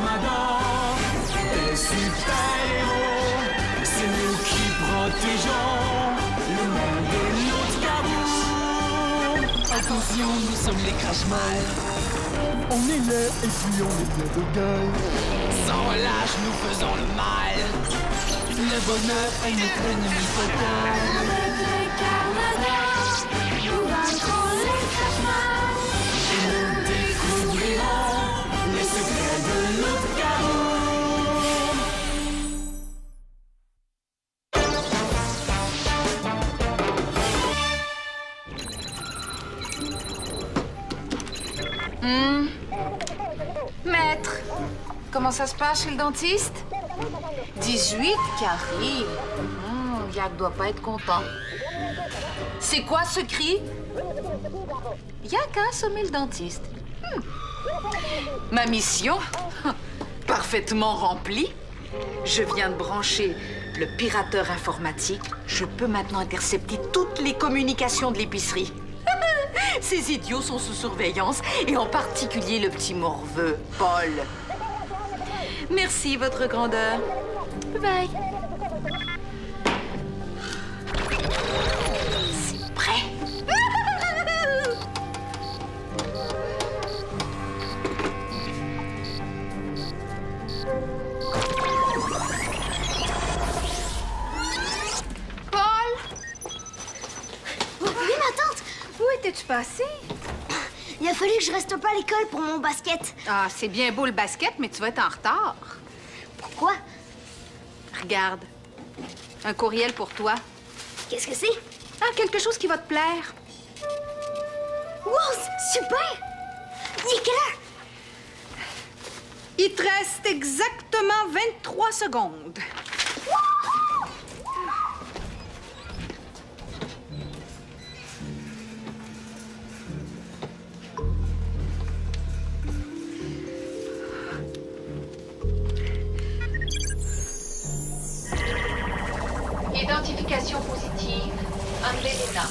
Armada. Les super-héros, c'est nous qui protégeons le monde de Loup-Garou. Attention, nous sommes les Crash-Mal. On est là et puis on est plein de gueule. Sans relâche, nous faisons le mal. Le bonheur est notre ennemi total. Nous vaincrons les Crash-Mal. Et nous découvrirons les secrets de Loup-Garou. Maître, comment ça se passe chez le dentiste? 18 caries. Jack doit pas être content. C'est quoi ce cri? Jack a assommé le dentiste. Ma mission, parfaitement remplie. Je viens de brancher le pirateur informatique. Je peux maintenant intercepter toutes les communications de l'épicerie. Ces idiots sont sous surveillance, et en particulier le petit morveux, Paul. Merci, votre grandeur. Bye. C'est prêt. Paul? Oui, ma tante! Où étais-tu passé? Il a fallu que je reste un peu à l'école pour mon basket. Ah, c'est bien beau le basket, mais tu vas être en retard. Pourquoi? Regarde. Un courriel pour toi. Qu'est-ce que c'est? Ah, quelque chose qui va te plaire. Wow, super! Il est quelle heure? Il te reste exactement 23 secondes. Identification positive. Angelina.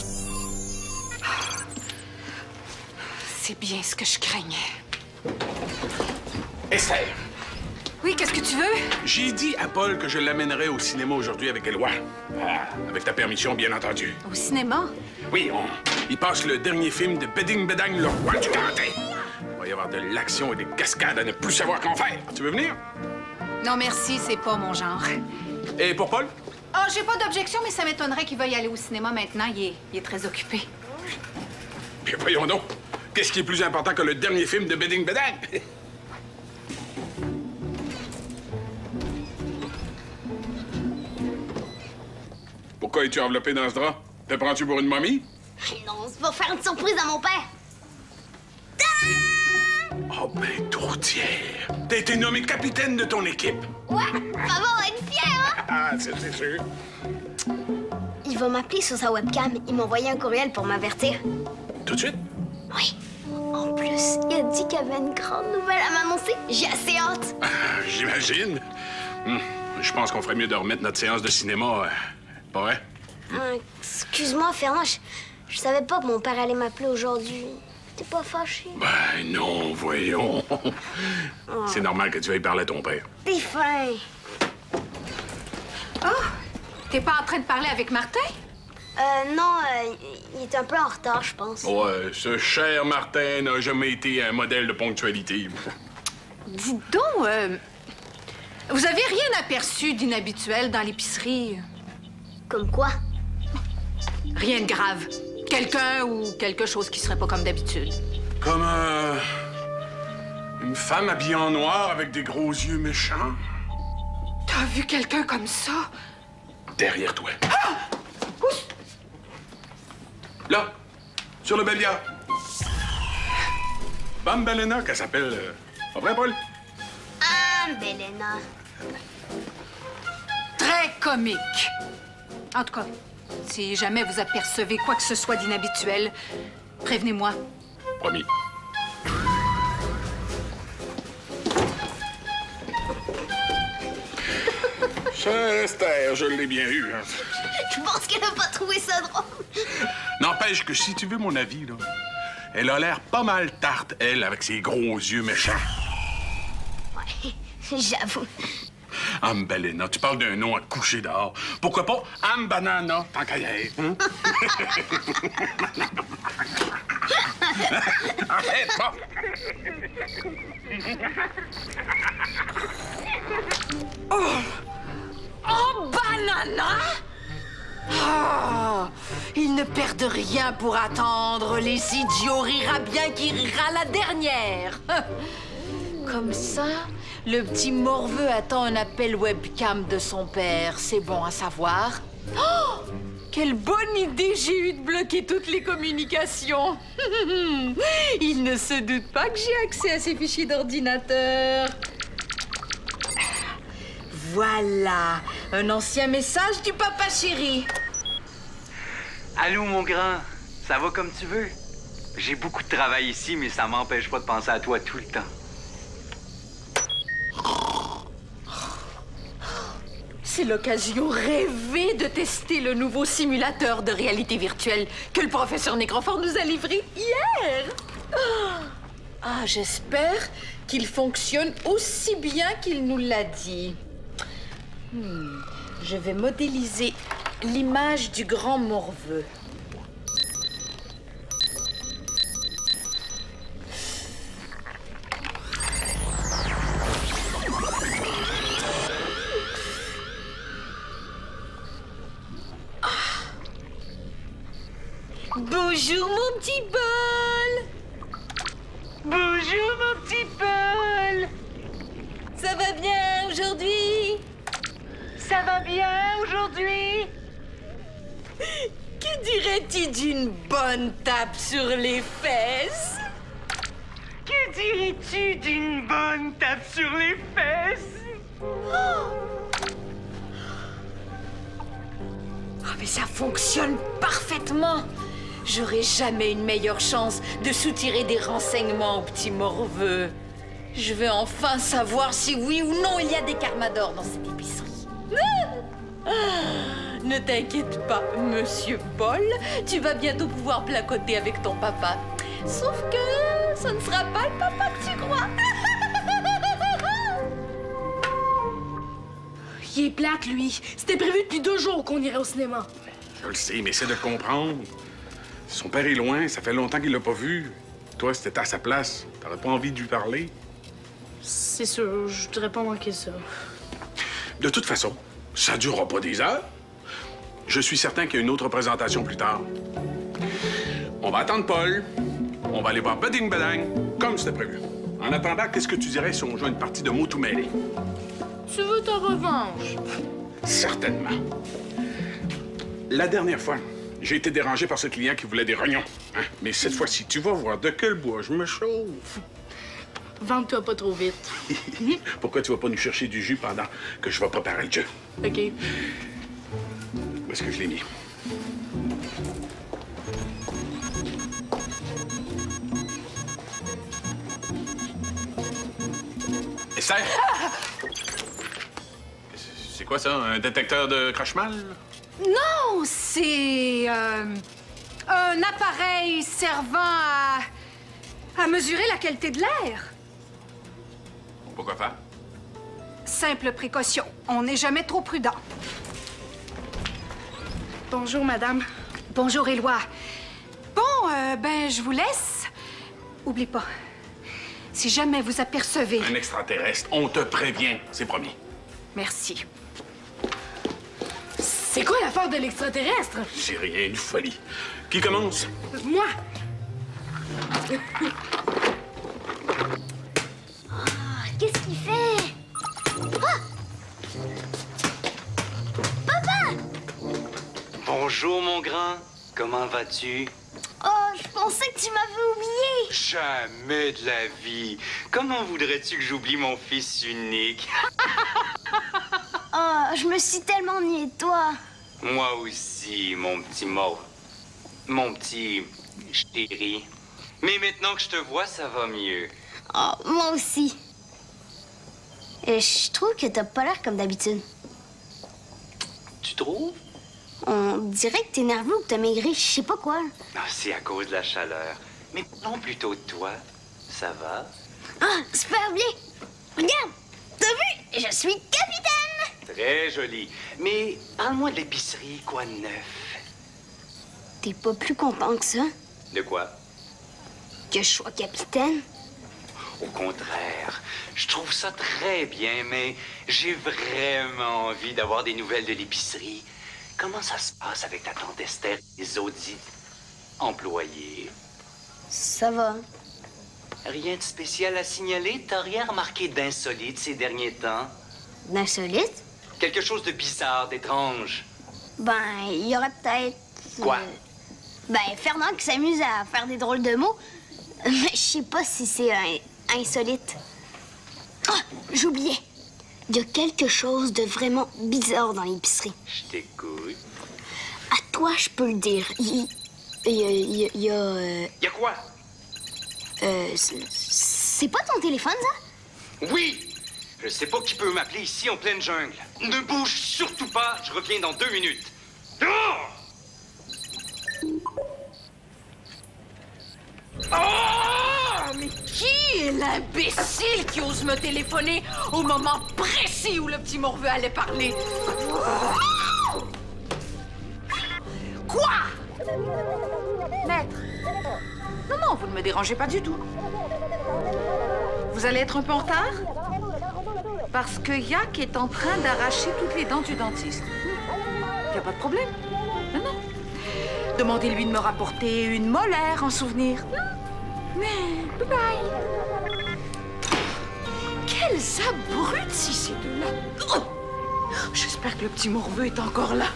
C'est bien ce que je craignais. Esther, Oui, qu'est-ce que tu veux? j'ai dit à Paul que je l'amènerais au cinéma aujourd'hui avec Éloi. Avec ta permission, bien entendu. Au cinéma? Oui, il passe le dernier film de Bedding Bedang, le roi du karaté. Il va y avoir de l'action et des cascades à ne plus savoir qu'en faire. Tu veux venir? Non, merci, c'est pas mon genre. Et pour Paul? Oh, j'ai pas d'objection, mais ça m'étonnerait qu'il veuille aller au cinéma maintenant. Il est très occupé. Bien, voyons donc. Qu'est-ce qui est plus important que le dernier film de Bedding Bedang? Pourquoi es-tu enveloppé dans ce drap? Te prends-tu pour une momie? Non, c'est pour faire une surprise à mon père. Oh ben, tourtière. T'as été nommé capitaine de ton équipe. Ouais, maman va être fière, hein? Ah, c'est sûr. Il va m'appeler sur sa webcam. Il m'a envoyé un courriel pour m'avertir. Tout de suite? Oui. En plus, il a dit qu'il y avait une grande nouvelle à m'annoncer. J'ai assez hâte. J'imagine. Je pense qu'on ferait mieux de remettre notre séance de cinéma. Pas vrai? Excuse-moi, Fernand. Je savais pas que mon père allait m'appeler aujourd'hui. T'es pas fâché? Ben non, voyons. C'est normal que tu veuilles parler à ton père. T'es fin. Oh! T'es pas en train de parler avec Martin? Non, il est un peu en retard, je pense. Ouais, ce cher Martin n'a jamais été un modèle de ponctualité. Dis donc, vous avez rien aperçu d'inhabituel dans l'épicerie? Comme quoi? Rien de grave. Quelqu'un ou quelque chose qui serait pas comme d'habitude. Comme une femme habillée en noir avec des gros yeux méchants. T'as vu quelqu'un comme ça? Derrière toi. Ah! Là, sur le béliard. Bambelena, qu'elle s'appelle. Pas vrai, Paul? Ah, Belena. Très comique. En tout cas, si jamais vous apercevez quoi que ce soit d'inhabituel, prévenez-moi. Promis. Chère Esther, je l'ai bien eu. Hein. Je pense qu'elle a pas trouvé ça drôle. N'empêche que si tu veux mon avis, là, elle a l'air pas mal tarte, elle, avec ses gros yeux méchants. Ouais, J'avoue. Ambelena, tu parles d'un nom à coucher dehors. Pourquoi pas Ambanana, tant qu'à y être, hein? Arrête, pas! Oh, banana! Ah, ils ne perdent rien pour attendre. Les idiots rira bien qui rira la dernière. Comme ça, le petit morveux attend un appel webcam de son père. C'est bon à savoir. Oh, quelle bonne idée j'ai eue de bloquer toutes les communications. Il ne se doute pas que j'ai accès à ces fichiers d'ordinateur. Voilà, un ancien message du papa chéri. Allô, mon grand, ça va comme tu veux? J'ai beaucoup de travail ici, mais ça m'empêche pas de penser à toi tout le temps. C'est l'occasion rêvée de tester le nouveau simulateur de réalité virtuelle que le professeur Nécrophore nous a livré hier. Ah, j'espère qu'il fonctionne aussi bien qu'il nous l'a dit. Je vais modéliser l'image du grand morveux. Bonjour, mon petit Paul! Bonjour, mon petit Paul! Ça va bien aujourd'hui? Ça va bien aujourd'hui? Que dirais-tu d'une bonne tape sur les fesses? Que dirais-tu d'une bonne tape sur les fesses? Ah, mais ça fonctionne parfaitement! J'aurai jamais une meilleure chance de soutirer des renseignements au petit morveux. Je vais enfin savoir si oui ou non il y a des karmadors dans cette épicerie. Ne t'inquiète pas, Monsieur Paul. Tu vas bientôt pouvoir placoter avec ton papa. Sauf que ce ne sera pas le papa que tu crois. Il est plate, lui. C'était prévu depuis 2 jours qu'on irait au cinéma. Je le sais, mais essaie de comprendre. Son père est loin, ça fait longtemps qu'il l'a pas vu. Toi, si t'étais à sa place, t'aurais pas envie de lui parler? C'est sûr, je voudrais pas manquer ça. De toute façon, ça durera pas des heures. Je suis certain qu'il y a une autre présentation plus tard. On va attendre Paul. On va aller voir Beding Bedang, comme c'était prévu. En attendant, qu'est-ce que tu dirais si on joue une partie de mots tout mêlés? Tu veux ta revanche? Certainement. La dernière fois, j'ai été dérangé par ce client qui voulait des rognons. Hein? Mais cette fois-ci, tu vas voir de quel bois je me chauffe. Vente-toi pas trop vite. Pourquoi tu vas pas nous chercher du jus pendant que je vais préparer le jeu? OK. Où est-ce que je l'ai mis? Essaie! C'est quoi ça? Un détecteur de crache-mal? Non, c'est un appareil servant à mesurer la qualité de l'air. Pourquoi faire? Simple précaution. On n'est jamais trop prudent. Bonjour, madame. Bonjour, Éloi. Bon, ben, je vous laisse. Oublie pas, si jamais vous apercevez... Un extraterrestre, on te prévient, c'est promis. Merci. C'est quoi l'affaire de l'extraterrestre? C'est rien, une folie. Qui commence? Moi. Qu'est-ce qu'il fait? Bonjour, mon grand. Comment vas-tu? Oh, je pensais que tu m'avais oublié. Jamais de la vie. Comment voudrais-tu que j'oublie mon fils unique? Oh, je me suis tellement ennuyée de toi. Moi aussi, mon petit mort. Mon petit chéri. Mais maintenant que je te vois, ça va mieux. Oh, moi aussi. Et je trouve que t'as pas l'air comme d'habitude. Tu trouves? On dirait que t'es nerveux ou que t'as maigri, je sais pas quoi. Ah, c'est à cause de la chaleur. Mais parlons plutôt de toi. Ça va? Ah, super bien. Regarde, t'as vu? je suis capitaine! Très joli. Mais parle-moi de l'épicerie, quoi de neuf? T'es pas plus content que ça? De quoi? Que je sois capitaine? Au contraire, je trouve ça très bien, mais j'ai vraiment envie d'avoir des nouvelles de l'épicerie. Comment ça se passe avec ta tante Esther et les autres employés? Ça va. Rien de spécial à signaler? T'as rien remarqué d'insolite ces derniers temps? D'insolite? Quelque chose de bizarre, d'étrange? Ben, il y aurait peut-être... Quoi? Ben, Fernand qui s'amuse à faire des drôles de mots. Mais je sais pas si c'est insolite. Ah, j'oubliais. Il y a quelque chose de vraiment bizarre dans l'épicerie. Je t'écoute. À toi, je peux le dire. Il y a... Y a quoi? C'est pas ton téléphone, ça? Oui! Je sais pas qui peut m'appeler ici en pleine jungle. Ne bouge surtout pas, je reviens dans 2 minutes. Oh! Mais qui est l'imbécile qui ose me téléphoner au moment précis où le petit morveux allait parler? Quoi? Maître. Non, vous ne me dérangez pas du tout. Vous allez être un peu en retard? Parce que Yak est en train d'arracher toutes les dents du dentiste. Il n'y a pas de problème. Non. Demandez-lui de me rapporter une molaire en souvenir. Mais, bye. Quels abrutis, ces deux-là! Oh! J'espère que le petit morveux est encore là.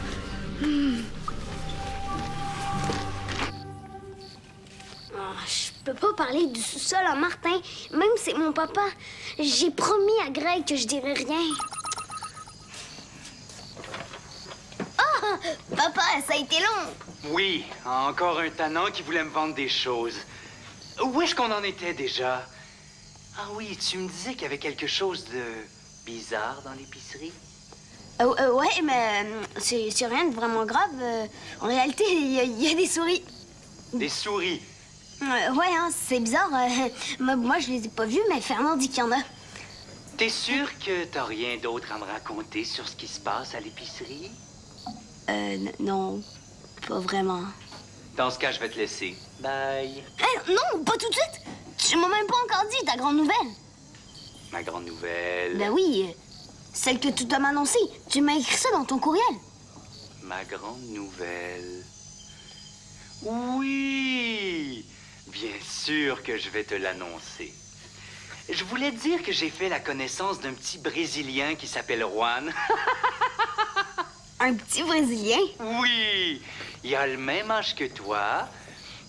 Je peux pas parler du sous-sol à Martin, même si c'est mon papa. J'ai promis à Greg que je dirais rien. Ah! Papa, ça a été long! Oui, encore un tannant qui voulait me vendre des choses. Où est-ce qu'on en était déjà? Ah oui, tu me disais qu'il y avait quelque chose de bizarre dans l'épicerie? Ouais, mais c'est rien de vraiment grave. En réalité, il y a des souris. Des souris? Ouais, hein, c'est bizarre. Moi, je les ai pas vues, mais Fernand dit qu'il y en a. T'es sûr que t'as rien d'autre à me raconter sur ce qui se passe à l'épicerie? Non, pas vraiment. Dans ce cas, je vais te laisser. Bye. Non, pas tout de suite. Tu m'as même pas encore dit ta grande nouvelle. Ma grande nouvelle? Ben oui, celle que tu dois m'annoncer. Tu m'as écrit ça dans ton courriel. Ma grande nouvelle? Oui! Bien sûr que je vais te l'annoncer. Je voulais te dire que j'ai fait la connaissance d'un petit Brésilien qui s'appelle Juan. Un petit Brésilien? Oui! Il a le même âge que toi.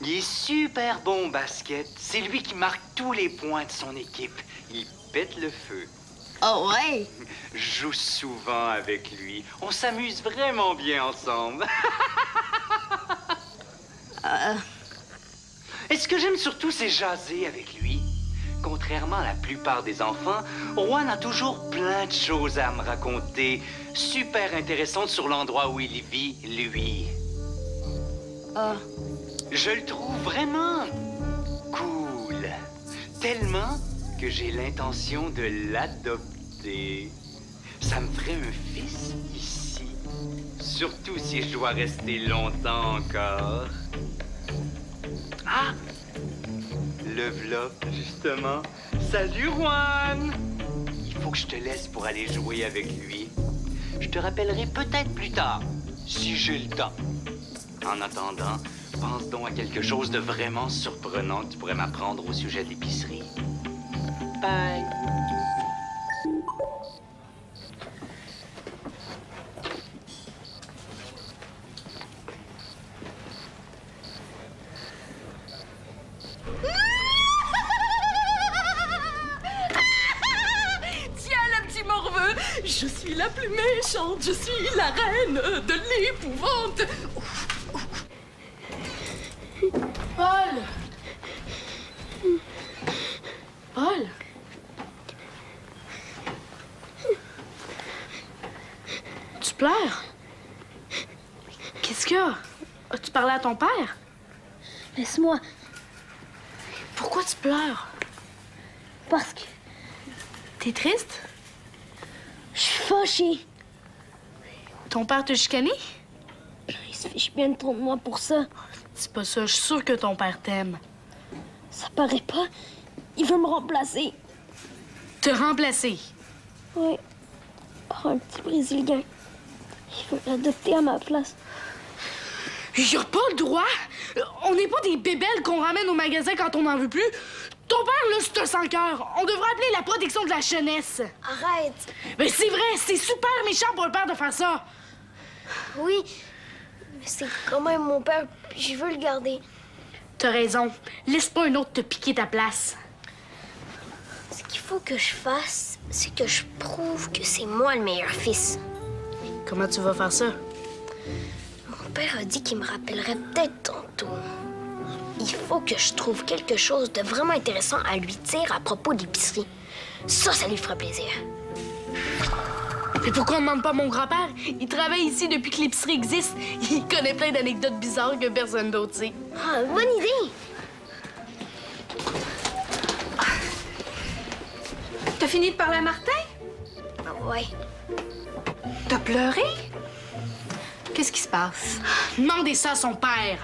Il est super bon au basket. C'est lui qui marque tous les points de son équipe. Il pète le feu. Oh ouais? Je joue souvent avec lui. On s'amuse vraiment bien ensemble. Et ce que j'aime surtout, c'est jaser avec lui. Contrairement à la plupart des enfants, Juan a toujours plein de choses à me raconter, super intéressantes sur l'endroit où il vit, lui. Je le trouve vraiment cool. Tellement que j'ai l'intention de l'adopter. Ça me ferait un fils ici. Surtout si je dois rester longtemps encore. Ah! Le v'là, justement. Salut, Juan! Il faut que je te laisse pour aller jouer avec lui. Je te rappellerai peut-être plus tard, si j'ai le temps. En attendant, pense donc à quelque chose de vraiment surprenant que tu pourrais m'apprendre au sujet de l'épicerie. Bye! Je suis la plus méchante, je suis la reine de l'épouvante. Paul! Paul? Tu pleures? Qu'est-ce qu'il y a? As-tu parlé à ton père? Laisse-moi. Pourquoi tu pleures? Parce que... T'es triste? fâchée. Ton père t'a chicané? Il se fiche bien trop de moi pour ça. C'est pas ça, je suis sûre que ton père t'aime. Ça paraît pas. Il veut me remplacer. Te remplacer? Oui. Par un petit Brésilien. Il veut l'adopter à ma place. Il a pas le droit! On n'est pas des bébelles qu'on ramène au magasin quand on n'en veut plus. Ton père, là, c'est un sans-cœur. On devrait appeler la protection de la jeunesse. Arrête. Mais c'est vrai, c'est super méchant pour le père de faire ça. Oui, mais c'est quand même mon père, puis je veux le garder. T'as raison. Laisse pas un autre te piquer ta place. Ce qu'il faut que je fasse, c'est que je prouve que c'est moi le meilleur fils. Comment tu vas faire ça? Mon père a dit qu'il me rappellerait peut-être tantôt. Il faut que je trouve quelque chose de vraiment intéressant à lui dire à propos de l'épicerie. Ça lui fera plaisir. Mais pourquoi on ne demande pas à mon grand-père? Il travaille ici depuis que l'épicerie existe. Il connaît plein d'anecdotes bizarres que personne d'autre sait. Ah, bonne idée! T'as fini de parler à Martin? Ouais. T'as pleuré? Qu'est-ce qui se passe? Demandez ça à son père.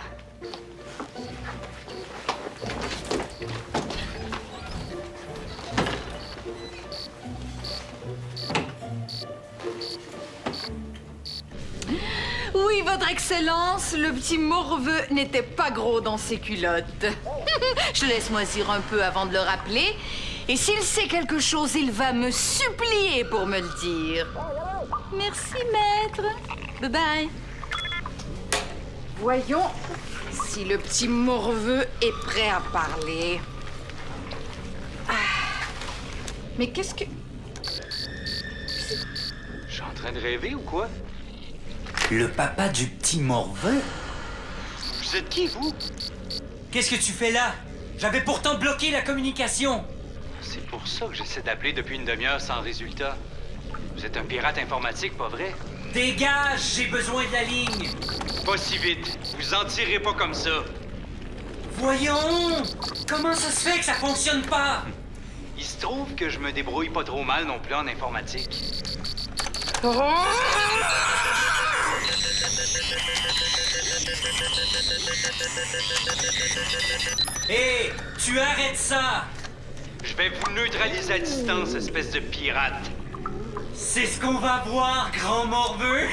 Oui, Votre Excellence, le petit morveux n'était pas gros dans ses culottes. Je le laisse moisir un peu avant de le rappeler. Et s'il sait quelque chose, il va me supplier pour me le dire. Merci, maître. Bye-bye. Voyons si le petit morveux est prêt à parler. Ah. Mais qu'est-ce que... Je suis en train de rêver ou quoi? Le papa du petit morveux? Vous êtes qui, vous? Qu'est-ce que tu fais là? J'avais pourtant bloqué la communication. C'est pour ça que j'essaie d'appeler depuis une demi-heure sans résultat. Vous êtes un pirate informatique, pas vrai? Dégage, j'ai besoin de la ligne. Pas si vite. Vous en tirez pas comme ça. Voyons! Comment ça se fait que ça fonctionne pas? Il se trouve que je me débrouille pas trop mal non plus en informatique. Hé, tu arrêtes ça! Je vais vous neutraliser à distance, espèce de pirate. C'est ce qu'on va voir, grand morveux!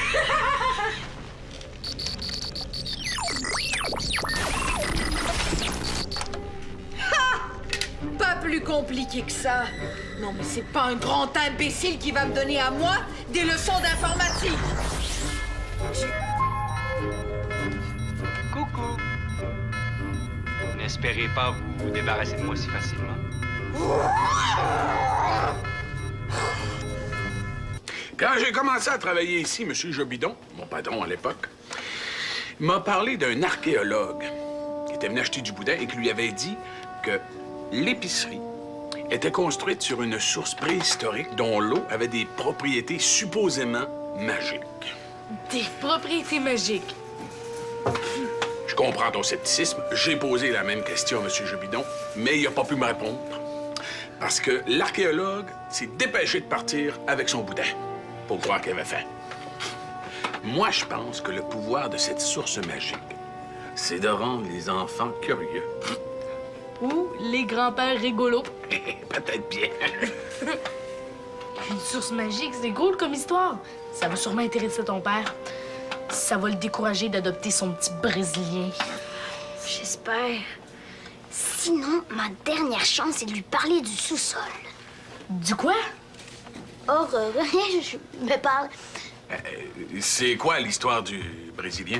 Pas plus compliqué que ça. Non, mais c'est pas un grand imbécile qui va me donner à moi des leçons d'informatique. Coucou. N'espérez pas vous débarrasser de moi si facilement. Quand j'ai commencé à travailler ici, M. Jobidon, mon patron à l'époque, m'a parlé d'un archéologue qui était venu acheter du boudin et qui lui avait dit que l'épicerie était construite sur une source préhistorique dont l'eau avait des propriétés supposément magiques. Des propriétés magiques. Je comprends ton scepticisme. J'ai posé la même question à M. Jobidon, mais il n'a pas pu me répondre. Parce que l'archéologue s'est dépêché de partir avec son boudin pour croire qu'il avait faim. Moi, je pense que le pouvoir de cette source magique, c'est de rendre les enfants curieux. Ou les grands-pères rigolos. Peut-être bien. Une source magique, c'est cool comme histoire. Ça va sûrement intéresser ton père. Ça va le décourager d'adopter son petit Brésilien. J'espère. Sinon, ma dernière chance, c'est de lui parler du sous-sol. Du quoi? Oh, je me parle. C'est quoi l'histoire du Brésilien?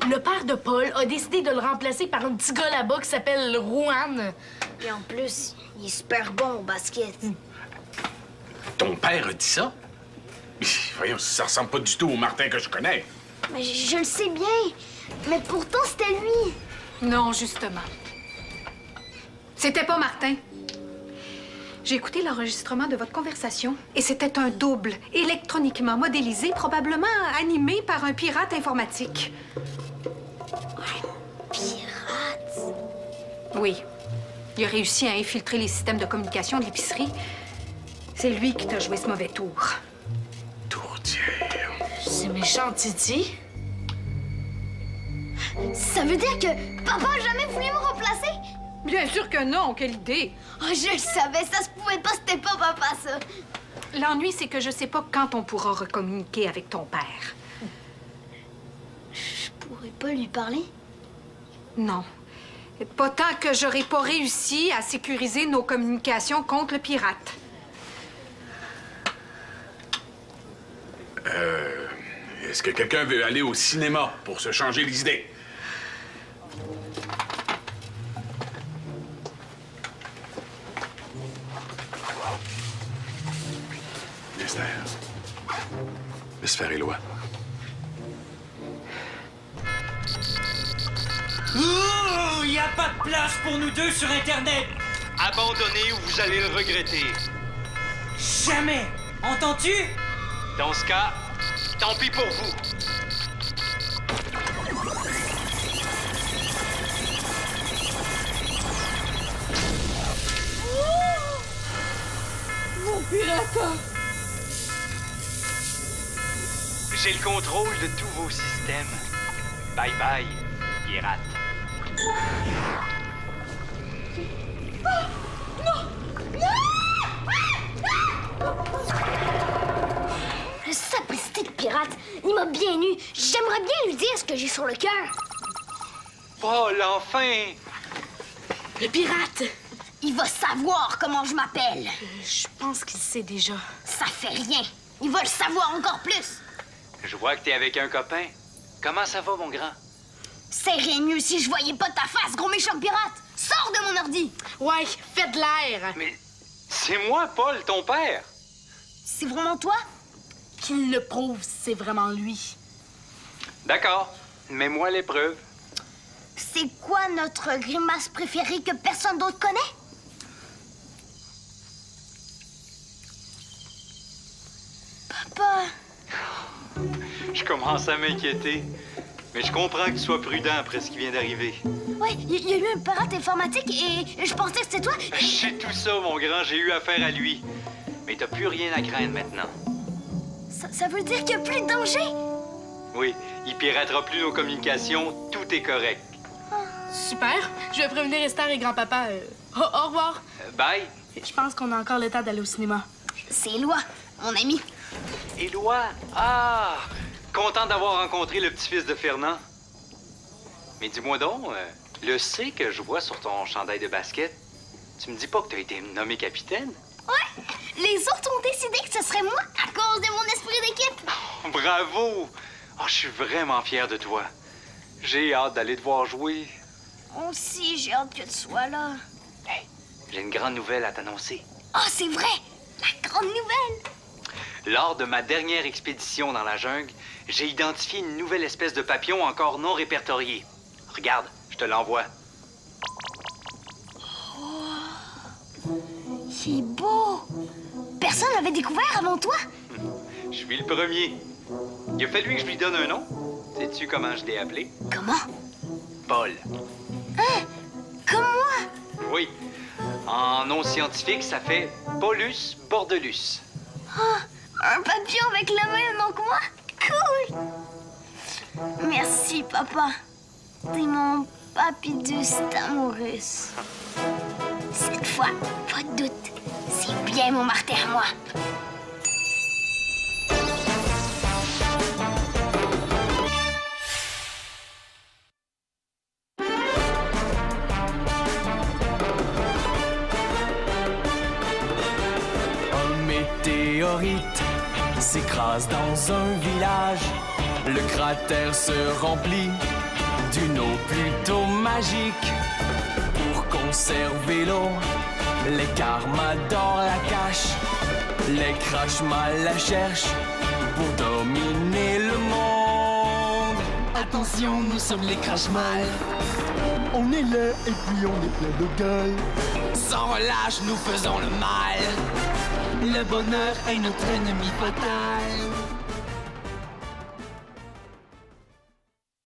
Le père de Paul a décidé de le remplacer par un petit gars là-bas qui s'appelle Juan. Et en plus, il est super bon au basket. Ton père a dit ça? Voyons, ça ressemble pas du tout au Martin que je connais. Mais je le sais bien. Mais pourtant, c'était lui. Non, justement. C'était pas Martin. J'ai écouté l'enregistrement de votre conversation et c'était un double, électroniquement modélisé, probablement animé par un pirate informatique. Pirate? Oui. Il a réussi à infiltrer les systèmes de communication de l'épicerie. C'est lui qui t'a joué ce mauvais tour. Méchant Titi. Ça veut dire que papa a jamais voulu me remplacer? Bien sûr que non, quelle idée! Oh, je le savais, ça se pouvait pas, c'était pas papa, ça. L'ennui, c'est que je sais pas quand on pourra recommuniquer avec ton père. Je pourrais pas lui parler? Non. Pas tant que j'aurais pas réussi à sécuriser nos communications contre le pirate. Est-ce que quelqu'un veut aller au cinéma pour se changer les idées? Esther. Esther et Loi. Ouh, y a pas de place pour nous deux sur Internet. Abandonnez ou vous allez le regretter. Jamais. Entends-tu? Dans ce cas, tant pis pour vous. Mon pirata! J'ai le contrôle de tous vos systèmes. Bye bye, pirate. Le sapristi de pirate, il m'a bien eu. J'aimerais bien lui dire ce que j'ai sur le cœur. Paul, enfin! Le pirate! Il va savoir comment je m'appelle. Je pense qu'il sait déjà. Ça fait rien. Il va le savoir encore plus. Je vois que t'es avec un copain. Comment ça va, mon grand? C'est rien mieux si je voyais pas ta face, gros méchant pirate. Sors de mon ordi. Ouais, fais de l'air. Mais c'est moi, Paul, ton père. C'est vraiment toi? Qu'il le prouve, c'est vraiment lui. D'accord. Mets-moi à l'épreuve. C'est quoi notre grimace préférée que personne d'autre connaît? Papa... Je commence à m'inquiéter. Mais je comprends que tu sois prudent après ce qui vient d'arriver. Ouais, il y a eu un pirate informatique et je pensais que c'était toi. Je sais tout ça, mon grand. J'ai eu affaire à lui. Mais t'as plus rien à craindre maintenant. Ça veut dire qu'il n'y a plus de danger? Oui, il piratera plus nos communications. Tout est correct. Super. Je vais prévenir Esther et grand-papa. Au revoir. Bye. Je pense qu'on a encore le temps d'aller au cinéma. C'est Éloi, mon ami. Éloi? Ah! Content d'avoir rencontré le petit-fils de Fernand. Mais dis-moi donc, le C que je vois sur ton chandail de basket, tu me dis pas que t'as été nommé capitaine? Ouais, les autres ont décidé que ce serait moi à cause de mon esprit d'équipe. Oh, bravo! Oh, je suis vraiment fier de toi. J'ai hâte d'aller te voir jouer. Moi aussi, j'ai hâte que tu sois là. Hey, j'ai une grande nouvelle à t'annoncer. Ah, c'est vrai! La grande nouvelle! Lors de ma dernière expédition dans la jungle, j'ai identifié une nouvelle espèce de papillon encore non répertoriée. Regarde, je te l'envoie. Oh, c'est beau! Personne n'avait découvert avant toi? Je suis le premier. Il a fallu que je lui donne un nom. Sais-tu comment je l'ai appelé? Comment? Paul. Hein? Comme moi? Oui. En nom scientifique, ça fait Paulus bordelus. Oh, un papillon avec le même nom que moi? Cool! Merci, papa. T'es mon papidus d'amourus. Cette fois, pas de doute, c'est bien mon martyr à moi. Météorite s'écrase dans un village. Le cratère se remplit d'une eau plutôt magique. Pour conserver l'eau, les Carmadors la cachent. Les Crashmal la cherchent pour dominer le monde. Attention, nous sommes les Crashmal. On est là et puis on est plein de gueule. Sans relâche, nous faisons le mal. Le bonheur est notre ennemi fatal.